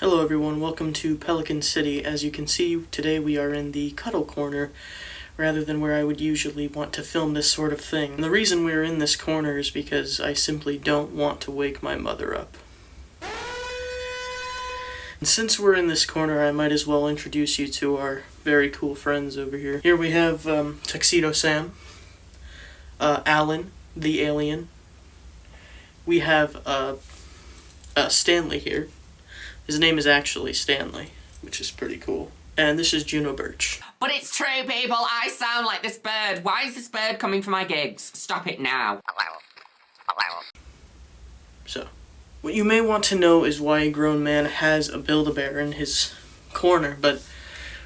Hello everyone, welcome to Pelican City. As you can see, today we are in the cuddle corner, rather than where I would usually want to film this sort of thing. And the reason we're in this corner is because I simply don't want to wake my mother up. And since we're in this corner, I might as well introduce you to our very cool friends over here. Here we have Tuxedo Sam, Alan, the alien. We have Stanley here. His name is actually Stanley, which is pretty cool. And this is Juno Birch. But it's true, people. I sound like this bird. Why is this bird coming for my gigs? Stop it now. So, what you may want to know is why a grown man has a Build-A-Bear in his corner, but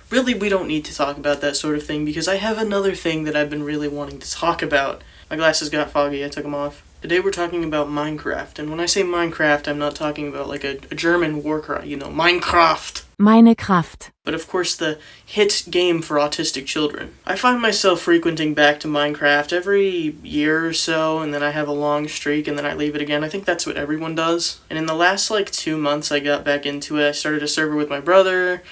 really we don't need to talk about that sort of thing because I have another thing that I've been really wanting to talk about. My glasses got foggy, I took them off. Today we're talking about Minecraft, and when I say Minecraft, I'm not talking about like a German war cry, you know, Minecraft. Minecraft. But of course the hit game for autistic children. I find myself frequenting back to Minecraft every year or so, and then I have a long streak, and then I leave it again. I think that's what everyone does. And in the last 2 months I got back into it. I started a server with my brother,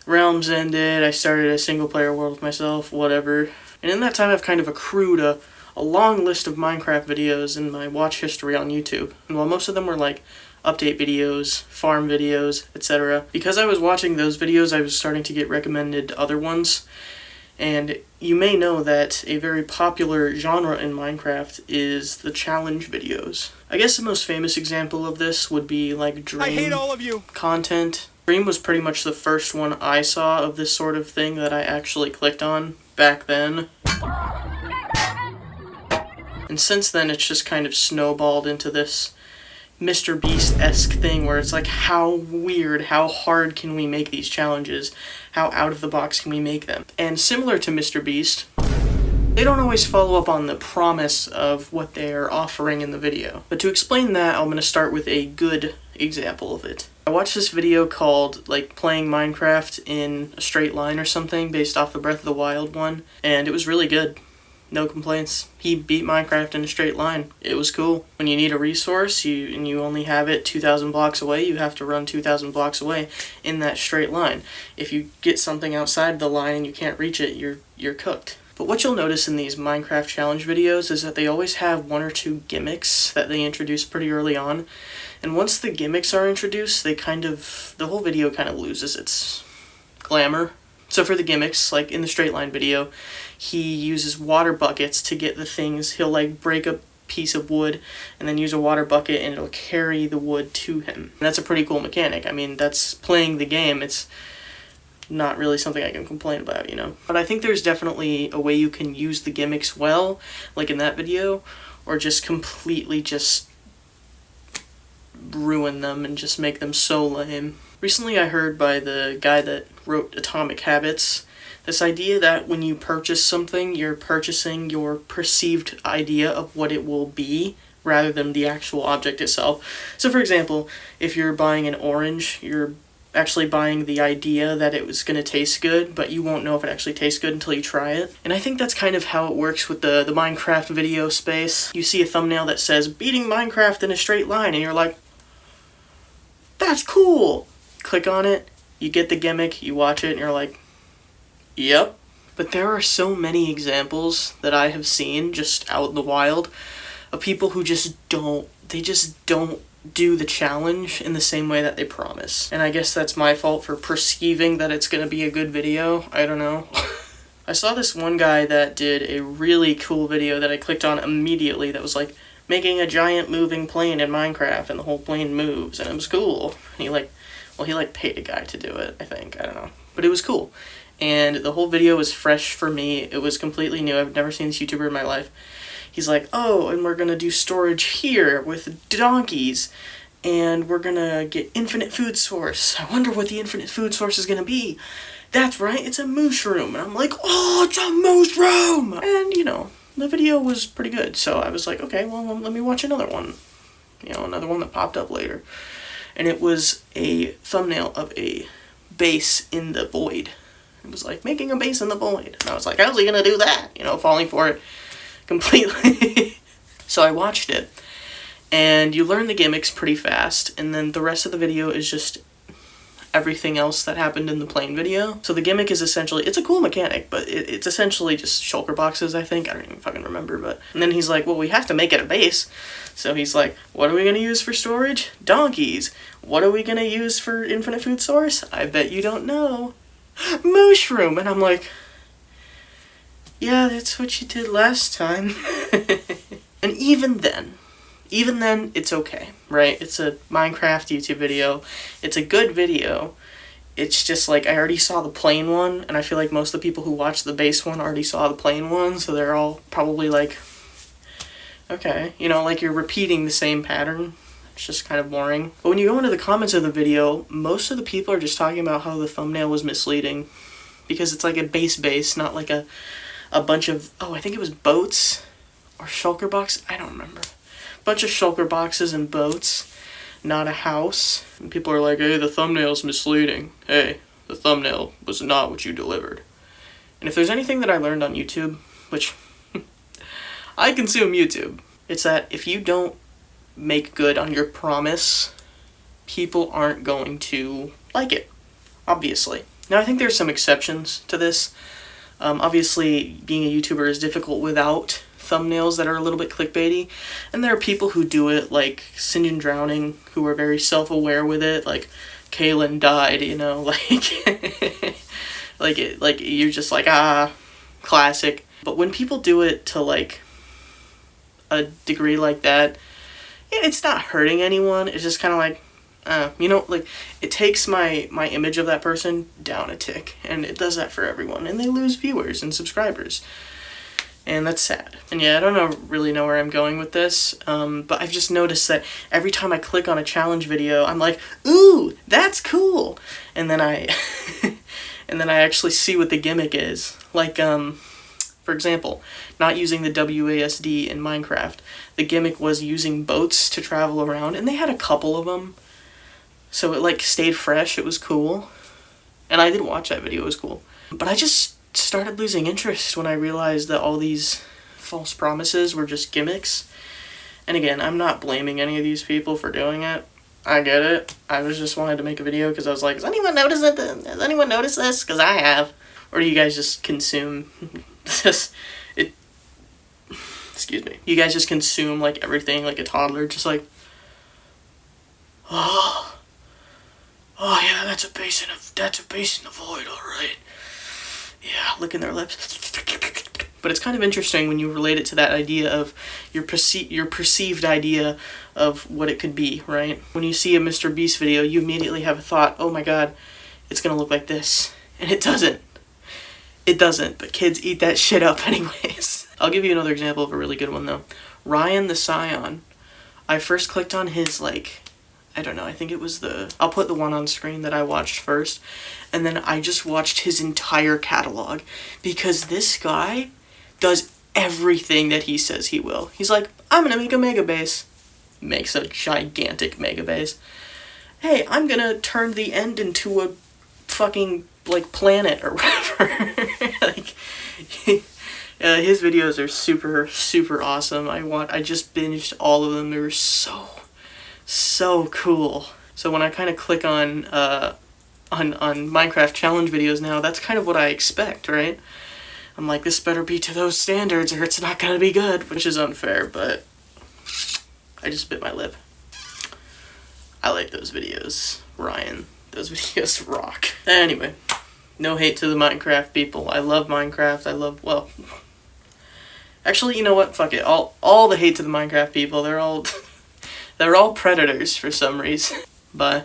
Realms ended, I started a single player world with myself, whatever. And in that time I've kind of accrued a long list of Minecraft videos in my watch history on YouTube. And while most of them were like update videos, farm videos, etc., because I was watching those videos, I was starting to get recommended other ones. And you may know that a very popular genre in Minecraft is the challenge videos. I guess the most famous example of this would be like Dream I hate all of you. Content. Dream was pretty much the first one I saw of this sort of thing that I actually clicked on back then. And since then, it's just kind of snowballed into this Mr. Beast-esque thing where it's like, how weird, how hard can we make these challenges? How out of the box can we make them? And similar to Mr. Beast, they don't always follow up on the promise of what they're offering in the video. But to explain that, I'm going to start with a good example of it. I watched this video called, like, playing Minecraft in a straight line or something, based off the Breath of the Wild one, and it was really good. No complaints. He beat Minecraft in a straight line. It was cool. When you need a resource and you only have it 2,000 blocks away, you have to run 2,000 blocks away in that straight line. If you get something outside the line and you can't reach it, you're cooked. But what you'll notice in these Minecraft challenge videos is that they always have one or two gimmicks that they introduce pretty early on. And once the gimmicks are introduced, the whole video kind of loses its glamour. So for the gimmicks, like in the straight line video, he uses water buckets to get the things. He'll like break a piece of wood and then use a water bucket and it'll carry the wood to him. And that's a pretty cool mechanic. I mean, that's playing the game. It's not really something I can complain about, you know. But I think there's definitely a way you can use the gimmicks well, like in that video, or just completely just ruin them and just make them so lame. Recently I heard by the guy that wrote Atomic Habits this idea that when you purchase something, you're purchasing your perceived idea of what it will be rather than the actual object itself. So for example, if you're buying an orange, you're actually buying the idea that it was going to taste good, but you won't know if it actually tastes good until you try it. And I think that's kind of how it works with the Minecraft video space. You see a thumbnail that says, beating Minecraft in a straight line, and you're like, that's cool! Click on it, you get the gimmick, you watch it, and you're like, yep. But there are so many examples that I have seen just out in the wild of people who just don't do the challenge in the same way that they promise. And I guess that's my fault for perceiving that it's gonna be a good video. I don't know. I saw this one guy that did a really cool video that I clicked on immediately that was like, making a giant moving plane in Minecraft, and the whole plane moves, and it was cool. And he paid a guy to do it, I think, I don't know. But it was cool. And the whole video was fresh for me, it was completely new, I've never seen this YouTuber in my life. He's like, oh, and we're gonna do storage here with donkeys, and we're gonna get infinite food source. I wonder what the infinite food source is gonna be. That's right, it's a mushroom. And I'm like, oh, it's a mushroom! And, you know, the video was pretty good, so I was like, okay, well, let me watch another one. You know, another one that popped up later. And it was a thumbnail of a base in the void. It was like, making a base in the void. And I was like, how's he gonna do that? You know, falling for it completely. So I watched it, and you learn the gimmicks pretty fast, and then the rest of the video is just everything else that happened in the plane video. So the gimmick is essentially, it's a cool mechanic, but it's essentially just shulker boxes, I think. I don't even fucking remember, but... And then he's like, well, we have to make it a base. So he's like, what are we gonna use for storage? Donkeys. What are we gonna use for infinite food source? I bet you don't know. Mushroom! And I'm like, yeah, that's what you did last time. And even then, it's okay, right? It's a Minecraft YouTube video. It's a good video. It's just like, I already saw the plane one, and I feel like most of the people who watched the base one already saw the plane one, so they're all probably like, okay, you know, like you're repeating the same pattern. It's just kind of boring. But when you go into the comments of the video, most of the people are just talking about how the thumbnail was misleading, because it's like a base, not like a bunch of, oh, I think it was boats or shulker box. I don't remember. Bunch of shulker boxes and boats, not a house. And people are like, hey, the thumbnail's misleading. Hey, the thumbnail was not what you delivered. And if there's anything that I learned on YouTube, which I consume YouTube, it's that if you don't make good on your promise, people aren't going to like it, obviously. Now, I think there's some exceptions to this. Obviously, being a YouTuber is difficult without thumbnails that are a little bit clickbaity, and there are people who do it, like Sinjin Drowning, who are very self-aware with it, like Kaylin died, you know, like like you're just like, ah, classic. But when people do it to like a degree like that, it's not hurting anyone. It's just kind of like, you know, like, it takes my image of that person down a tick, and it does that for everyone, and they lose viewers and subscribers, and that's sad. And yeah, I don't really know where I'm going with this, but I've just noticed that every time I click on a challenge video, I'm like, ooh, that's cool, and then I actually see what the gimmick is. Like, for example, not using the WASD in Minecraft, the gimmick was using boats to travel around, and they had a couple of them. So it like stayed fresh, it was cool. And I did watch that video, it was cool. But I just started losing interest when I realized that all these false promises were just gimmicks. And again, I'm not blaming any of these people for doing it. I get it. I was just wanted to make a video because I was like, has anyone noticed it? Has anyone noticed this? Because I have. Or do you guys just consume this? Excuse me. You guys just consume like everything like a toddler, just like, oh yeah, that's a base in the void, alright. Yeah, licking their lips. But it's kind of interesting when you relate it to that idea of your perceived idea of what it could be, right? When you see a Mr. Beast video, you immediately have a thought, oh my god, it's gonna look like this. And it doesn't. It doesn't, but kids eat that shit up anyways. I'll give you another example of a really good one though. Ryan the Scion. I first clicked on his, like, I don't know, I think it was I'll put the one on screen that I watched first, and then I just watched his entire catalog, because this guy does everything that he says he will. He's like, I'm gonna make a mega base. Makes a gigantic mega base. Hey, I'm gonna turn the end into a fucking, like, planet or whatever. Like, his videos are super, super awesome. I just binged all of them. They were so cool. So when I kind of click on Minecraft challenge videos now, that's kind of what I expect, right? I'm like, this better be to those standards or it's not gonna be good, which is unfair, but I just bit my lip. I like those videos, Ryan. Those videos rock. Anyway, no hate to the Minecraft people. I love Minecraft. Well, actually, you know what? Fuck it. All the hate to the Minecraft people. They're all predators for some reason. Bye.